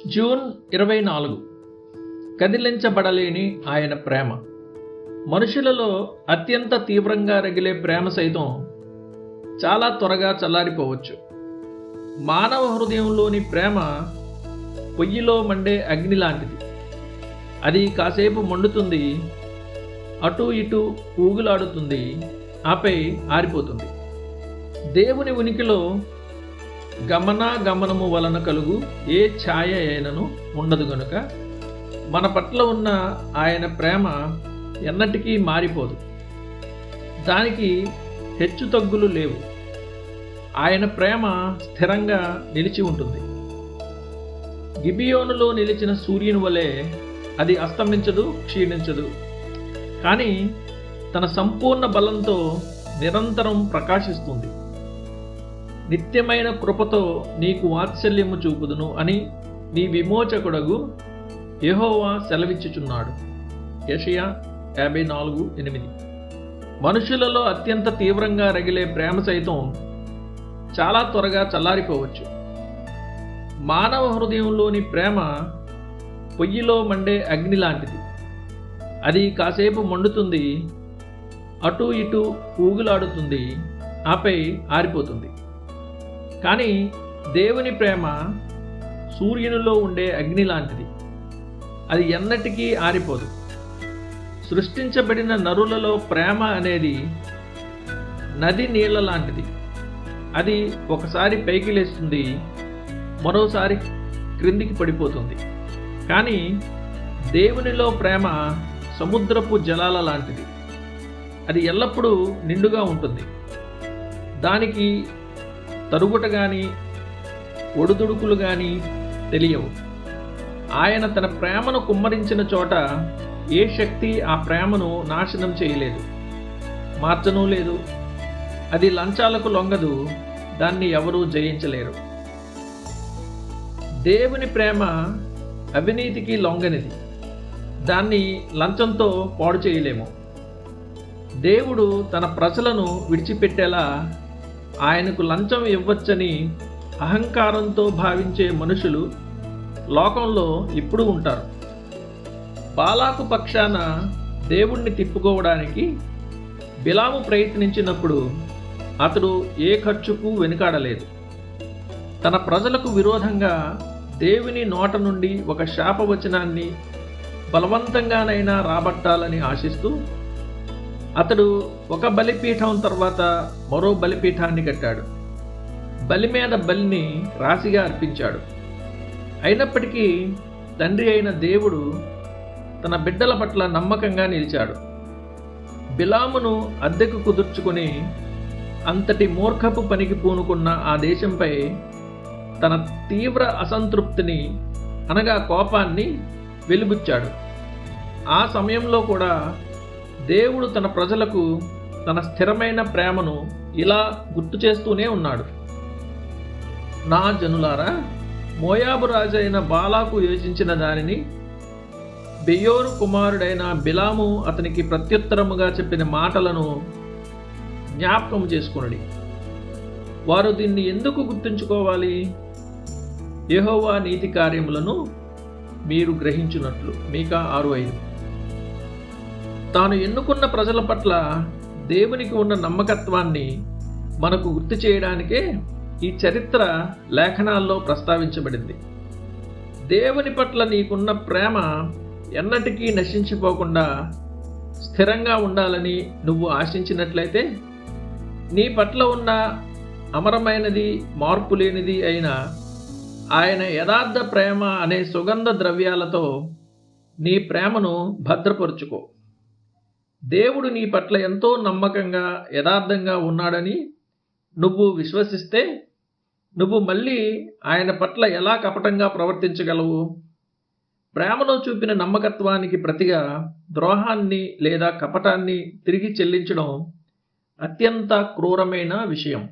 June 24. కదిలించబడలేని ఆయన ప్రేమ. మనుషులలో అత్యంత తీవ్రంగా రగిలే ప్రేమ సైతం చాలా త్వరగా చల్లారిపోవచ్చు. మానవ హృదయంలోని ప్రేమ పొయ్యిలో మండే అగ్ని లాంటిది. అది కాసేపు మండుతుంది, అటు ఇటు ఊగులాడుతుంది, ఆపై ఆరిపోతుంది. దేవుని ఉనికిలో గమనము వలన కలుగు ఏ ఛాయ అయినను ఉండదు గనుక మన పట్ల ఉన్న ఆయన ప్రేమ ఎన్నటికీ మారిపోదు. దానికి హెచ్చుతగ్గులు లేవు. ఆయన ప్రేమ స్థిరంగా నిలిచి ఉంటుంది. గిబియోనులో నిలిచిన సూర్యుని వలె అది అస్తమించదు, క్షీణించదు. కానీ తన సంపూర్ణ బలంతో నిరంతరం ప్రకాశిస్తుంది. నిత్యమైన కృపతో నీకు వాత్సల్యము చూపుదును అని నీ విమోచకుడగు యెహోవా సెలవిచ్చుచున్నాడు. యెషయా 54:8. మనుషులలో అత్యంత తీవ్రంగా రగిలే ప్రేమ సైతం చాలా త్వరగా చల్లారిపోవచ్చు. మానవ హృదయంలోని ప్రేమ పొయ్యిలో మండే అగ్ని లాంటిది. అది కాసేపు మండుతుంది, అటు ఇటు ఊగులాడుతుంది, ఆపై ఆరిపోతుంది. కానీ దేవుని ప్రేమ సూర్యునిలో ఉండే అగ్ని లాంటిది. అది ఎన్నటికీ ఆరిపోదు. సృష్టించబడిన నరులలో ప్రేమ అనేది నది నీళ్ల లాంటిది. అది ఒకసారి పైకి లేస్తుంది, మరోసారి క్రిందికి పడిపోతుంది. కానీ దేవునిలో ప్రేమ సముద్రపు జలాల లాంటిది. అది ఎల్లప్పుడూ నిండుగా ఉంటుంది. దానికి తరుగుట కానీ ఒడుదుడుకులు కానీ తెలియవు. ఆయన తన ప్రేమను కుమ్మరించిన చోట ఏ శక్తి ఆ ప్రేమను నాశనం చేయలేదు, మార్చనూ లేదు. అది లంచాలకు లొంగదు, దాన్ని ఎవరూ జయించలేరు. దేవుని ప్రేమ అవినీతికి లొంగనిది. దాన్ని లంచంతో పాడు చేయలేము. దేవుడు తన ప్రజలను విడిచిపెట్టేలా ఆయనకు లంచం ఇవ్వచ్చని అహంకారంతో భావించే మనుషులు లోకంలో ఇప్పుడు ఉంటారు. బాలాకు పక్షాన దేవుణ్ణి తిప్పుకోవడానికి బిలాము ప్రయత్నించినప్పుడు అతడు ఏ ఖర్చుకు వెనుకాడలేదు. తన ప్రజలకు విరోధంగా దేవుని నోట నుండి ఒక శాపవచనాన్ని బలవంతంగానైనా రాబట్టాలని ఆశిస్తూ అతడు ఒక బలిపీఠం తర్వాత మరో బలిపీఠాన్ని కట్టాడు. బలి మీద బలిని రాశిగా అర్పించాడు. అయినప్పటికీ తండ్రి అయిన దేవుడు తన బిడ్డల పట్ల నమ్మకంగా నిలిచాడు. బిలామును అద్దెకు కుదుర్చుకొని అంతటి మూర్ఖపు పనికి పూనుకున్న ఆ దేశంపై తన తీవ్ర అసంతృప్తిని అనగా కోపాన్ని వెలిబుచ్చాడు. ఆ సమయంలో కూడా దేవుడు తన ప్రజలకు తన స్థిరమైన ప్రేమను ఇలా గుర్తు చేస్తూనే ఉన్నాడు. నా జనులారా, మోయాబు రాజైన బాలాకు యోచించిన దానిని బెయోరు కుమారుడైన బిలాము అతనికి ప్రత్యుత్తరముగా చెప్పిన మాటలను జ్ఞాపకం చేసుకొనుడి. వారు దీన్ని ఎందుకు గుర్తుంచుకోవాలి? యెహోవా నీతి కార్యములను మీరు గ్రహించున్నట్లు. మీకా 6:5. తాను ఎన్నుకున్న ప్రజల పట్ల దేవునికి ఉన్న నమ్మకత్వాన్ని మనకు గుర్తు చేయడానికే ఈ చరిత్ర లేఖనాల్లో ప్రస్తావించబడింది. దేవుని పట్ల నీకున్న ప్రేమ ఎన్నటికీ నశించిపోకుండా స్థిరంగా ఉండాలని నువ్వు ఆశించినట్లయితే నీ పట్ల ఉన్న అమరమైనది, మార్పు లేనిది అయిన ఆయన యథార్థ ప్రేమ అనే సుగంధ ద్రవ్యాలతో నీ ప్రేమను భద్రపరుచుకో. దేవుడు నీ పట్ల ఎంతో నమ్మకంగా, యథార్థంగా ఉన్నాడని నువ్వు విశ్వసిస్తే నువ్వు మళ్ళీ ఆయన పట్ల ఎలా కపటంగా ప్రవర్తించగలవు? ప్రేమలో చూపిన నమ్మకత్వానికి ప్రతిగా ద్రోహాన్ని లేదా కపటాన్ని తిరిగి చెల్లించడం అత్యంత క్రూరమైన విషయం.